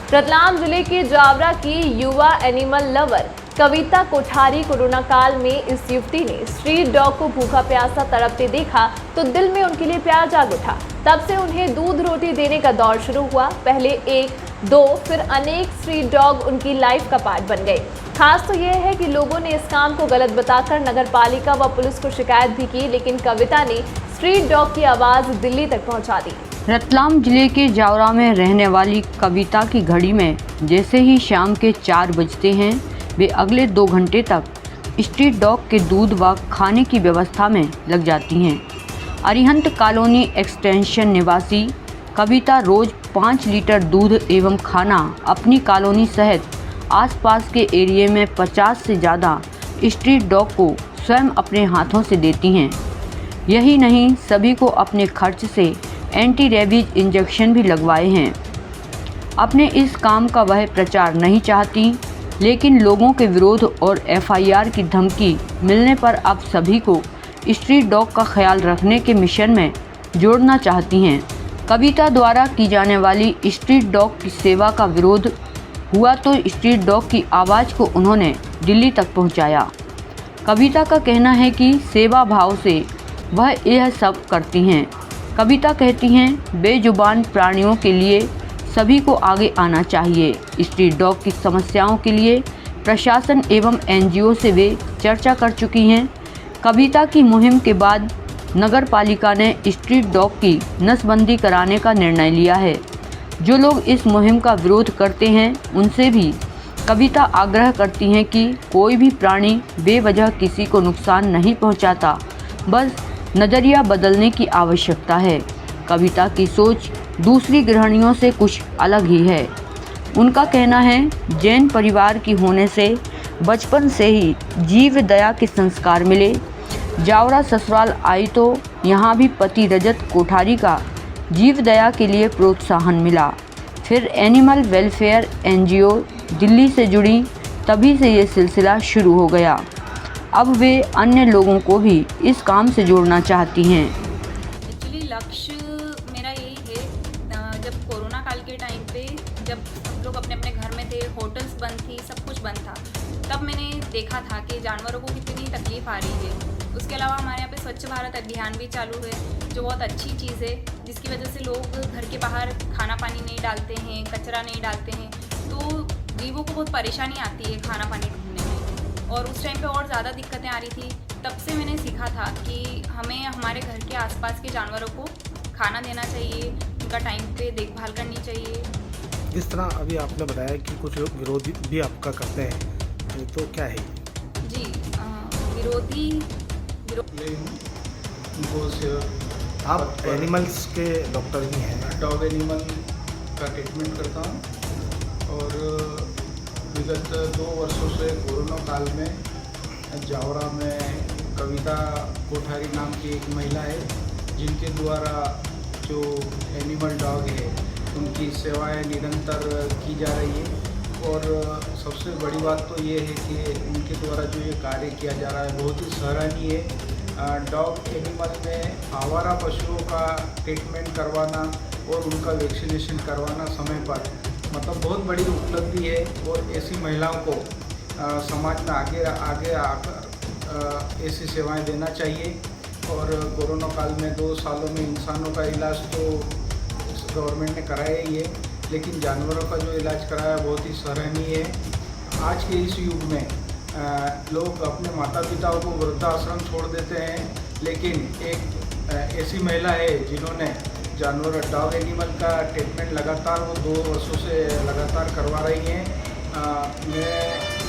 रतलाम जिले के जावरा की युवा एनिमल लवर कविता कोठारी कोरोना काल में इस युवती ने स्ट्रीट डॉग को भूखा प्यासा तड़पते देखा तो दिल में उनके लिए प्यार जाग उठा। तब से उन्हें दूध रोटी देने का दौर शुरू हुआ। पहले 1, 2 फिर अनेक स्ट्रीट डॉग उनकी लाइफ का पार्ट बन गए। खास तो यह है कि लोगों ने इस काम को गलत बताकर नगर पालिका व पुलिस को शिकायत भी की, लेकिन कविता ने स्ट्रीट डॉग की आवाज़ दिल्ली तक पहुंचा दी। रतलाम जिले के जावरा में रहने वाली कविता की घड़ी में जैसे ही शाम के 4 बजते हैं, वे अगले 2 घंटे तक स्ट्रीट डॉग के दूध व खाने की व्यवस्था में लग जाती हैं। अरिहंत कॉलोनी एक्सटेंशन निवासी कविता रोज 5 लीटर दूध एवं खाना अपनी कॉलोनी सहित आसपास के एरिया में 50 से ज़्यादा स्ट्रीट डॉग को स्वयं अपने हाथों से देती हैं। यही नहीं, सभी को अपने खर्च से एंटी रेबीज इंजेक्शन भी लगवाए हैं। अपने इस काम का वह प्रचार नहीं चाहती, लेकिन लोगों के विरोध और एफआईआर की धमकी मिलने पर अब सभी को स्ट्रीट डॉग का ख्याल रखने के मिशन में जोड़ना चाहती हैं। कविता द्वारा की जाने वाली स्ट्रीट डॉग की सेवा का विरोध हुआ तो स्ट्रीट डॉग की आवाज़ को उन्होंने दिल्ली तक पहुंचाया। कविता का कहना है कि सेवा भाव से वह यह सब करती हैं। कविता कहती हैं, बेजुबान प्राणियों के लिए सभी को आगे आना चाहिए। स्ट्रीट डॉग की समस्याओं के लिए प्रशासन एवं एनजीओ से वे चर्चा कर चुकी हैं। कविता की मुहिम के बाद नगर पालिका ने स्ट्रीट डॉग की नसबंदी कराने का निर्णय लिया है। जो लोग इस मुहिम का विरोध करते हैं, उनसे भी कविता आग्रह करती हैं कि कोई भी प्राणी बेवजह किसी को नुकसान नहीं पहुंचाता, बस नज़रिया बदलने की आवश्यकता है। कविता की सोच दूसरी गृहिणियों से कुछ अलग ही है। उनका कहना है, जैन परिवार की होने से बचपन से ही जीव दया के संस्कार मिले। जावरा ससुराल आई तो यहाँ भी पति रजत कोठारी का जीव दया के लिए प्रोत्साहन मिला। फिर एनिमल वेलफेयर एनजीओ दिल्ली से जुड़ी, तभी से ये सिलसिला शुरू हो गया। अब वे अन्य लोगों को भी इस काम से जोड़ना चाहती हैं। एक्चुअली लक्ष्य मेरा यही है, जब कोरोना काल के टाइम पे जब हम लोग अपने अपने घर में थे, होटल्स बंद थी, सब कुछ बंद था, तब मैंने देखा था कि जानवरों को कितनी तकलीफ़ आ रही है। उसके अलावा हमारे यहाँ पे स्वच्छ भारत अभियान भी चालू है, जो बहुत अच्छी चीज़ है, जिसकी वजह से लोग घर के बाहर खाना पानी नहीं डालते हैं, कचरा नहीं डालते हैं, तो जीवों को बहुत परेशानी आती है खाना पानी ढूंढने में। और उस टाइम पे और ज़्यादा दिक्कतें आ रही थी। तब से मैंने सीखा था कि हमें हमारे घर के आसपास के जानवरों को खाना देना चाहिए, उनका टाइम पे देखभाल करनी चाहिए। इस तरह अभी आपने बताया कि कुछ लोग विरोध भी आपका करते हैं, तो क्या है? जी, विरोधी आप एनिमल्स के डॉक्टर भी हैं। डॉग एनिमल का ट्रीटमेंट करता हूँ और विगत 2 वर्षों से कोरोना काल में जावरा में कविता कोठारी नाम की एक महिला है, जिनके द्वारा जो एनिमल डॉग है उनकी सेवाएं निरंतर की जा रही है। और सबसे बड़ी बात तो ये है कि उनके द्वारा जो ये कार्य किया जा रहा है बहुत ही सराहनीय है। डॉग एनिमल में आवारा पशुओं का ट्रीटमेंट करवाना और उनका वैक्सीनेशन करवाना समय पर, मतलब बहुत बड़ी उपलब्धि है। और ऐसी महिलाओं को समाज में आगे आकर ऐसी सेवाएं देना चाहिए। और कोरोना काल में 2 सालों में इंसानों का इलाज तो गवर्नमेंट ने कराया ही है, लेकिन जानवरों का जो इलाज कराया बहुत ही सराहनीय है। आज के इस युग में लोग अपने माता पिताओं को वृद्धाश्रम छोड़ देते हैं, लेकिन एक ऐसी महिला है जिन्होंने जानवर डॉग एनिमल का ट्रीटमेंट लगातार वो 2 वर्षों से लगातार करवा रही हैं। मैं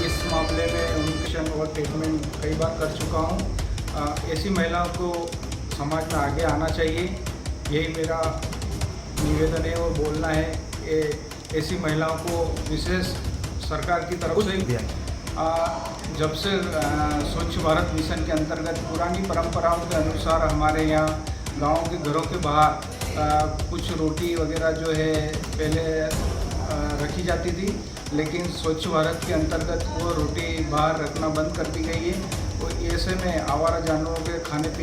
इस मामले में उनके और ट्रीटमेंट कई बार कर चुका हूँ। ऐसी महिलाओं को समाज में आगे आना चाहिए, यही मेरा निवेदन है और बोलना है। ऐसी महिलाओं को विशेष सरकार की तरफ से जब से स्वच्छ भारत मिशन के अंतर्गत पुरानी परंपराओं के अनुसार हमारे यहाँ गाँव के घरों के बाहर कुछ रोटी वगैरह जो है पहले रखी जाती थी, लेकिन स्वच्छ भारत के अंतर्गत वो रोटी बाहर रखना बंद कर दी गई है। तो ऐसे में आवारा जानवरों के खाने पीने